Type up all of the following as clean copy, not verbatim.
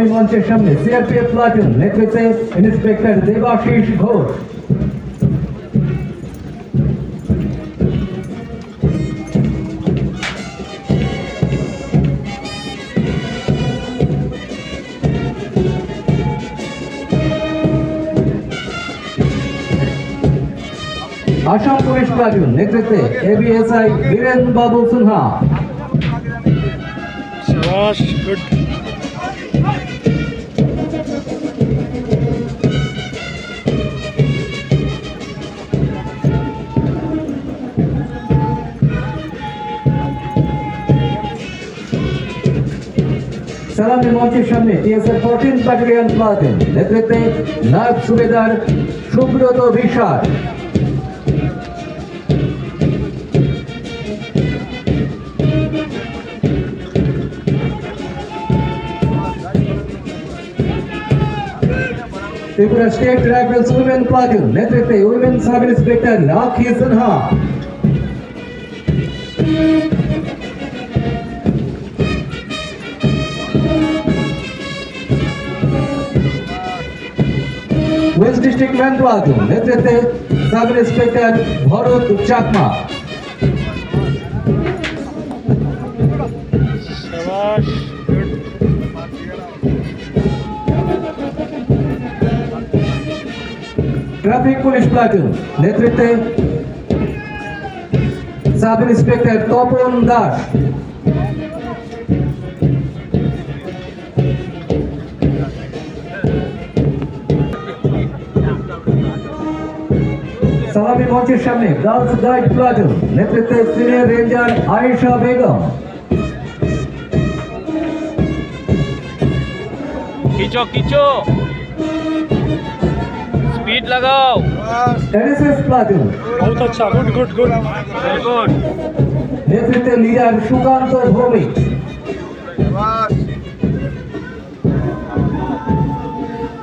সালামি মঞ্চের সামনে সিআরপিএফ প্লাটুন নেতৃত্বে inspector Debashis Ghosh. Assam police platoon নেতৃত্বে এবিএসআই বীরেন বাবু সিনহা। সালামি মঞ্চের সামনে টিএসআর 14 ব্যাটালিয়ন প্লাটুন নেতৃত্বে নায়ব Subedar Subrata Biswas. Tripura state rifles women platoon নেতৃত্বে women sub inspector Rakhi Sinha. West district man platoon নেতৃত্বে sub inspector Bharat Chakma. Traffic police platoon নেতৃত্বে সাব ইন্সপেক্টর তপন দাস। সালামি মঞ্চের সামনে গার্লস গাইড প্লাটুন নেতৃত্বে সিনিয়র রেঞ্জার আয়েশা বেগম। खींचो खींचो स्पीड लगाओ। एनएसएस प्लाटून बहुत अच्छा good good good very good नेतृत्वे लीडर सुकांत भौमिक।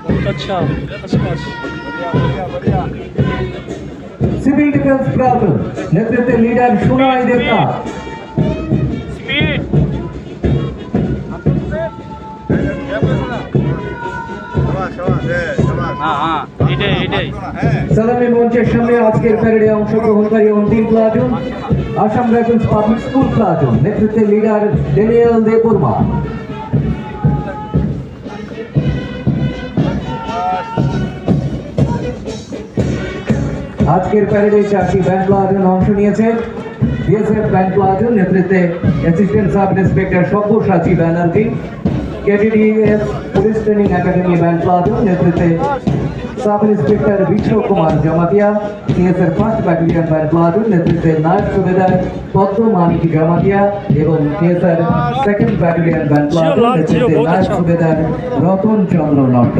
बहुत अच्छा सिविल डिफेंस प्लाटून नेतृत्वे लीडर सुनाई देवनाथ। स्पीड সালামি মঞ্চের সামনে আজকের প্যারেডে অংশগ্রহণকারী অন্তিম platoon Assam rifles public school platoon নেতৃত্বে লিডার ড্যানিয়েল দেববর্মা। আজকের প্যারেডে 4টি ব্যান্ড প্লাটুন অংশ নিয়েছে। বিএসএফ ব্যান্ড প্লাটুন নেতৃত্বে assistant sub inspector Sabyasachi Banerjee. KTDS police training academy band platoon নেতৃত্বে sub inspector Bikram Kumar Jamatia. TSR 1st battalion band platoon নেতৃত্বে নায়ব সুবেদার পদ্মমানিক জমাতিয়া এবং TSR 2nd battalion band platoon নেতৃত্বে নায়ব সুবেদার রতন চন্দ্র নট্ট।